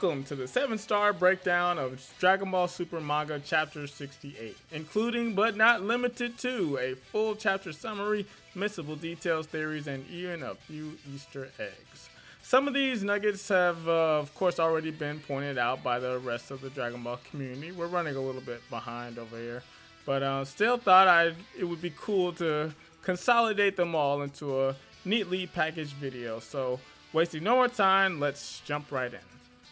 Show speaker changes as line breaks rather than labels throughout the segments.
Welcome to the 7-star breakdown of Dragon Ball Super Manga Chapter 68, including but not limited to a full chapter summary, missable details, theories, and even a few Easter eggs. Some of these nuggets have, of course, already been pointed out by the rest of the Dragon Ball community. We're running a little bit behind over here, but still thought it would be cool to consolidate them all into a neatly packaged video. So, wasting no more time, let's jump right in.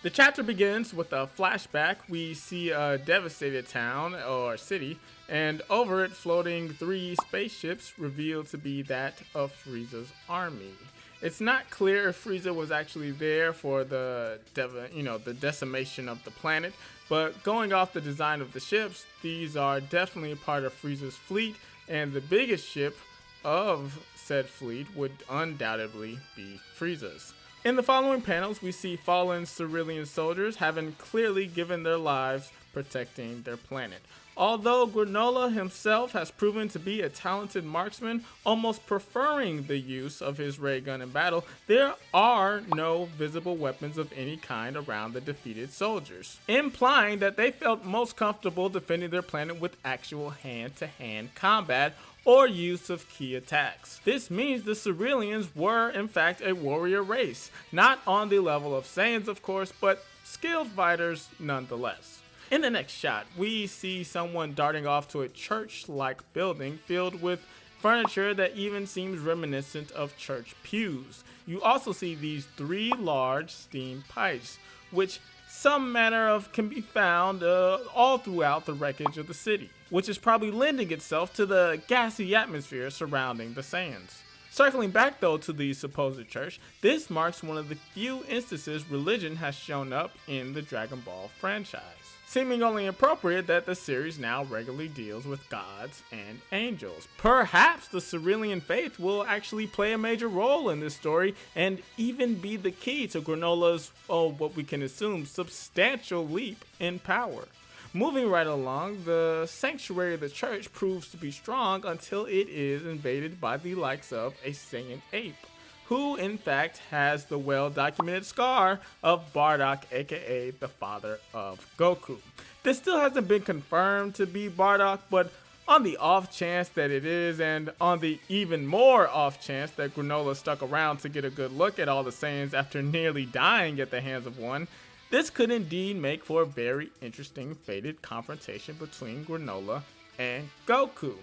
The chapter begins with a flashback. We see a devastated town or city, and over it floating 3 spaceships revealed to be that of Frieza's army. It's not clear if Frieza was actually there for the decimation of the planet, but going off the design of the ships, these are definitely part of Frieza's fleet, and the biggest ship of said fleet would undoubtedly be Frieza's. In the following panels, we see fallen Cerulean soldiers having clearly given their lives protecting their planet. Although Granola himself has proven to be a talented marksman, almost preferring the use of his ray gun in battle, there are no visible weapons of any kind around the defeated soldiers, implying that they felt most comfortable defending their planet with actual hand-to-hand combat or use of key attacks. This means the Ceruleans were in fact a warrior race, not on the level of Saiyans of course, but skilled fighters nonetheless. In the next shot, we see someone darting off to a church-like building filled with furniture that even seems reminiscent of church pews. You also see these 3 large steam pipes, which some manner of can be found all throughout the wreckage of the city, which is probably lending itself to the gassy atmosphere surrounding the Saiyans. Circling back though to the supposed church, this marks one of the few instances religion has shown up in the Dragon Ball franchise, seeming only appropriate that the series now regularly deals with gods and angels. Perhaps the Cerulean faith will actually play a major role in this story and even be the key to Granola's, what we can assume, substantial leap in power. Moving right along, the sanctuary of the church proves to be strong until it is invaded by the likes of a Saiyan ape, who in fact has the well-documented scar of Bardock, aka the father of Goku. This still hasn't been confirmed to be Bardock, but on the off chance that it is, and on the even more off chance that Granola stuck around to get a good look at all the Saiyans after nearly dying at the hands of one, this could indeed make for a very interesting fated confrontation between Granola and Goku.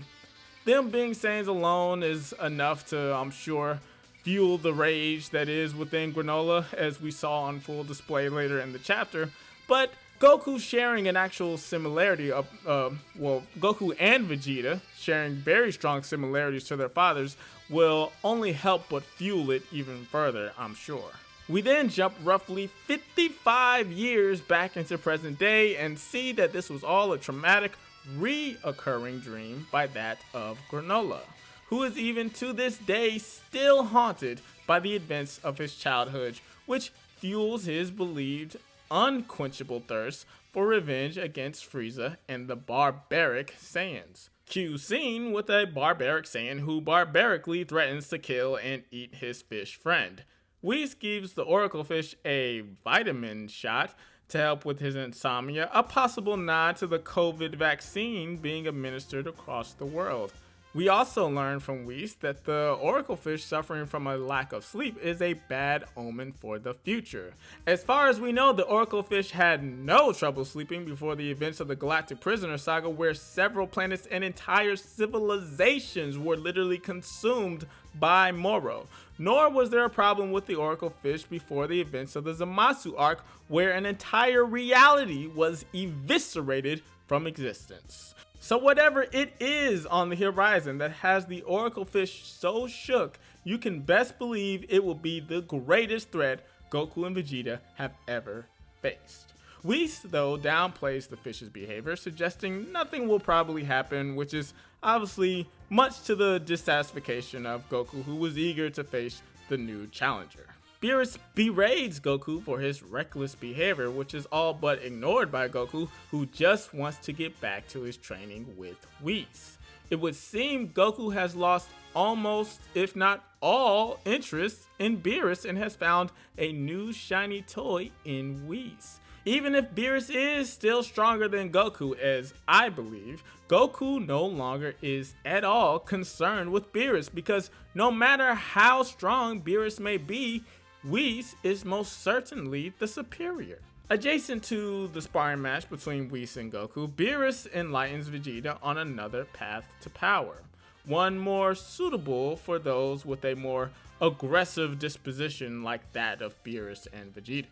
Them being Saiyans alone is enough to, I'm sure, fuel the rage that is within Granola, as we saw on full display later in the chapter, but Goku sharing an actual similarity of, Goku and Vegeta sharing very strong similarities to their fathers will only help but fuel it even further, I'm sure. We then jump roughly 55 years back into present day and see that this was all a traumatic, reoccurring dream by that of Granola, who is even to this day still haunted by the events of his childhood, which fuels his believed unquenchable thirst for revenge against Frieza and the barbaric Saiyans. Cue scene with a barbaric Saiyan who barbarically threatens to kill and eat his fish friend. Whis gives the Oracle Fish a vitamin shot to help with his insomnia, a possible nod to the COVID vaccine being administered across the world. We also learn from Whis that the Oracle Fish suffering from a lack of sleep is a bad omen for the future. As far as we know, the Oracle Fish had no trouble sleeping before the events of the Galactic Prisoner Saga, where several planets and entire civilizations were literally consumed by Moro. Nor was there a problem with the Oracle Fish before the events of the Zamasu arc, where an entire reality was eviscerated from existence. So whatever it is on the horizon that has the Oracle Fish so shook, you can best believe it will be the greatest threat Goku and Vegeta have ever faced. Whis, though, downplays the fish's behavior, suggesting nothing will probably happen, which is obviously much to the dissatisfaction of Goku, who was eager to face the new challenger. Beerus berates Goku for his reckless behavior, which is all but ignored by Goku, who just wants to get back to his training with Whis. It would seem Goku has lost almost, if not all, interest in Beerus and has found a new shiny toy in Whis. Even if Beerus is still stronger than Goku, as I believe, Goku no longer is at all concerned with Beerus, because no matter how strong Beerus may be, Whis is most certainly the superior. Adjacent to the sparring match between Whis and Goku, Beerus enlightens Vegeta on another path to power, one more suitable for those with a more aggressive disposition like that of Beerus and Vegeta,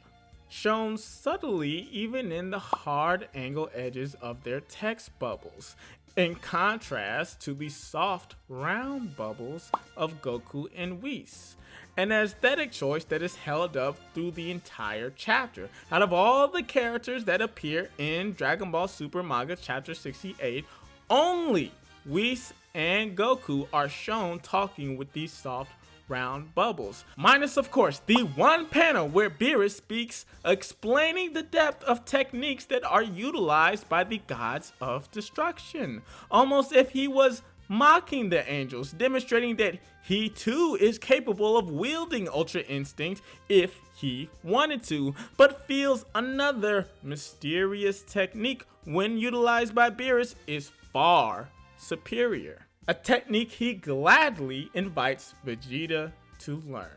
shown subtly even in the hard angle edges of their text bubbles, in contrast to the soft round bubbles of Goku and Whis. An aesthetic choice that is held up through the entire chapter. Out of all the characters that appear in Dragon Ball Super Manga Chapter 68, only Whis and Goku are shown talking with these soft round bubbles. Minus, of course, the one panel where Beerus speaks explaining the depth of techniques that are utilized by the gods of destruction. Almost if he was mocking the angels, demonstrating that he too is capable of wielding Ultra Instinct if he wanted to, but feels another mysterious technique when utilized by Beerus is far superior. A technique he gladly invites Vegeta to learn.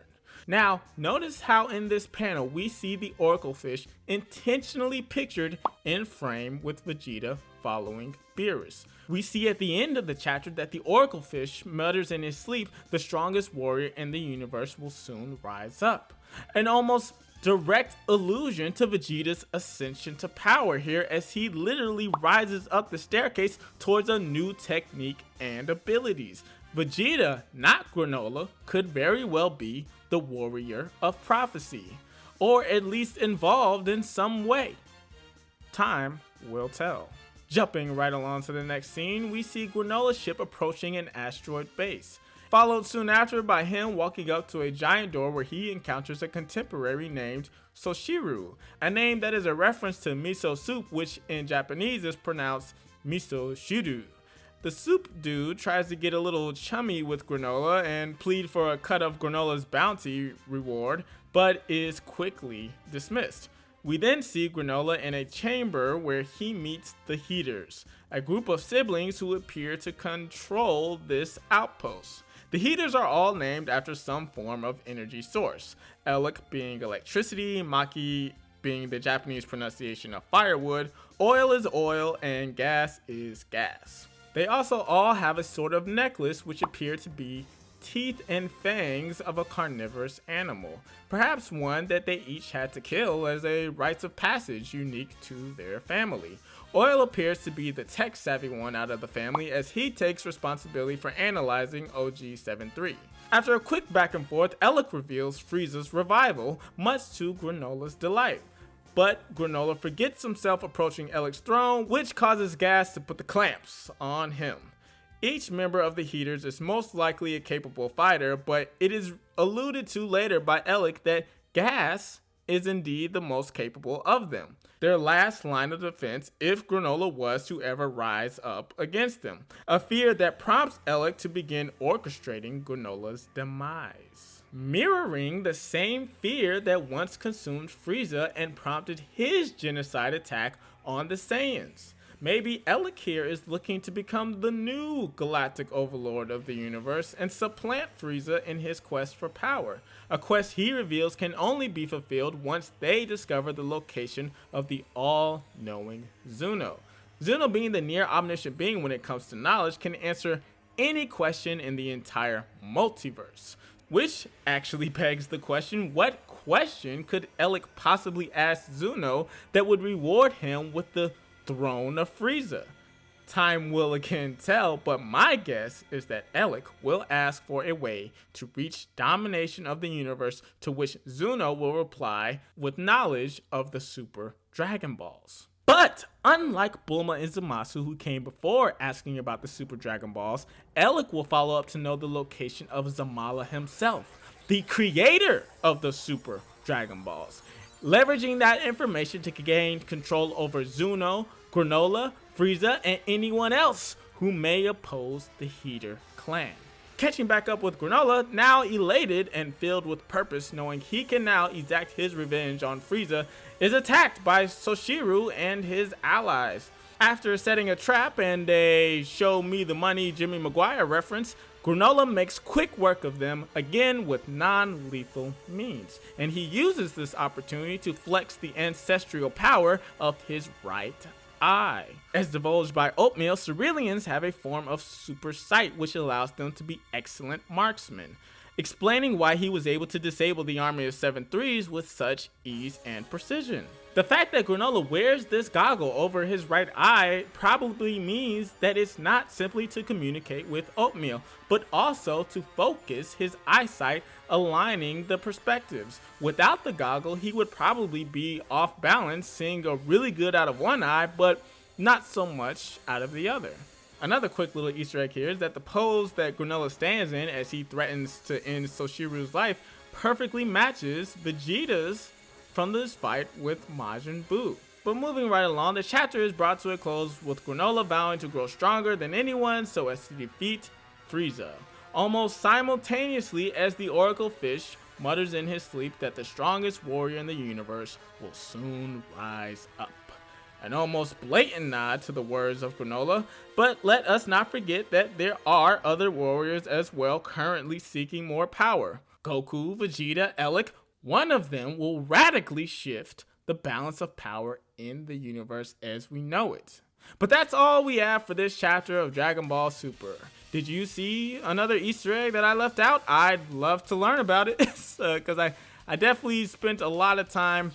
Now, notice how in this panel we see the Oracle Fish intentionally pictured in frame with Vegeta following Beerus. We see at the end of the chapter that the Oracle Fish mutters in his sleep, "The strongest warrior in the universe will soon rise up." An almost direct allusion to Vegeta's ascension to power here, as he literally rises up the staircase towards a new technique and abilities. Vegeta, not Granola, could very well be the warrior of prophecy, or at least involved in some way. Time will tell. Jumping right along to the next scene, we see Granola's ship approaching an asteroid base, followed soon after by him walking up to a giant door where he encounters a contemporary named Soshiru, a name that is a reference to miso soup, which in Japanese is pronounced miso shiru. The soup dude tries to get a little chummy with Granola and plead for a cut of Granola's bounty reward, but is quickly dismissed. We then see Granola in a chamber where he meets the Heaters, a group of siblings who appear to control this outpost. The Heaters are all named after some form of energy source, Elec being electricity, Maki being the Japanese pronunciation of firewood, oil is oil, and gas is gas. They also all have a sort of necklace which appear to be teeth and fangs of a carnivorous animal, perhaps one that they each had to kill as a rites of passage unique to their family. Oil appears to be the tech-savvy one out of the family, as he takes responsibility for analyzing OG-73. After a quick back and forth, Elec reveals Frieza's revival, much to Granola's delight. But Granola forgets himself approaching Elec's throne, which causes Gas to put the clamps on him. Each member of the Heaters is most likely a capable fighter, but it is alluded to later by Elec that Gas is indeed the most capable of them, their last line of defense if Granola was to ever rise up against them, a fear that prompts Elec to begin orchestrating Granola's demise, mirroring the same fear that once consumed Frieza and prompted his genocide attack on the Saiyans. Maybe Elec here is looking to become the new galactic overlord of the universe and supplant Frieza in his quest for power, a quest he reveals can only be fulfilled once they discover the location of the all-knowing Zuno. Zuno, being the near omniscient being when it comes to knowledge, can answer any question in the entire multiverse. Which actually begs the question, what question could Elec possibly ask Zuno that would reward him with the throne of Frieza? Time will again tell, but my guess is that Elec will ask for a way to reach domination of the universe, to which Zuno will reply with knowledge of the Super Dragon Balls. But unlike Bulma and Zamasu, who came before asking about the Super Dragon Balls, Elec will follow up to know the location of Zamala himself, the creator of the Super Dragon Balls, leveraging that information to gain control over Zuno, Granola, Frieza, and anyone else who may oppose the Heater clan. Catching back up with Granola, now elated and filled with purpose, knowing he can now exact his revenge on Frieza, is attacked by Soshiru and his allies. After setting a trap and a show me the money Jimmy Maguire reference, Granola makes quick work of them, again with non-lethal means, and he uses this opportunity to flex the ancestral power of his right eye. As divulged by Oatmeal, Cerealians have a form of super sight which allows them to be excellent marksmen, explaining why he was able to disable the army of 7-3s with such ease and precision. The fact that Granola wears this goggle over his right eye probably means that it's not simply to communicate with Oatmeal, but also to focus his eyesight, aligning the perspectives. Without the goggle, he would probably be off balance, seeing a really good out of one eye, but not so much out of the other. Another quick little Easter egg here is that the pose that Granola stands in as he threatens to end Soshiru's life perfectly matches Vegeta's from this fight with Majin Buu. But moving right along, the chapter is brought to a close with Granola vowing to grow stronger than anyone so as to defeat Frieza, almost simultaneously as the Oracle Fish mutters in his sleep that the strongest warrior in the universe will soon rise up. An almost blatant nod to the words of Granola, but let us not forget that there are other warriors as well currently seeking more power. Goku, Vegeta, Elec, one of them will radically shift the balance of power in the universe as we know it. But that's all we have for this chapter of Dragon Ball Super. Did you see another Easter egg that I left out? I'd love to learn about it because I definitely spent a lot of time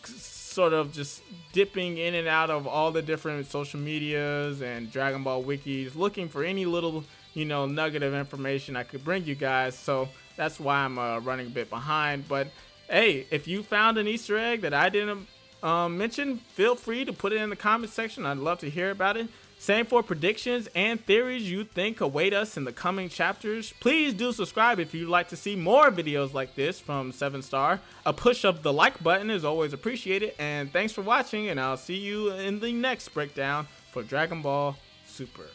sort of just dipping in and out of all the different social medias and Dragon Ball wikis, looking for any little, nugget of information I could bring you guys. So that's why I'm running a bit behind. But hey, if you found an Easter egg that I didn't mention, feel free to put it in the comment section. I'd love to hear about it. Same for predictions and theories you think await us in the coming chapters. Please do subscribe if you'd like to see more videos like this from 7-Star. A push of the like button is always appreciated. And thanks for watching, and I'll see you in the next breakdown for Dragon Ball Super.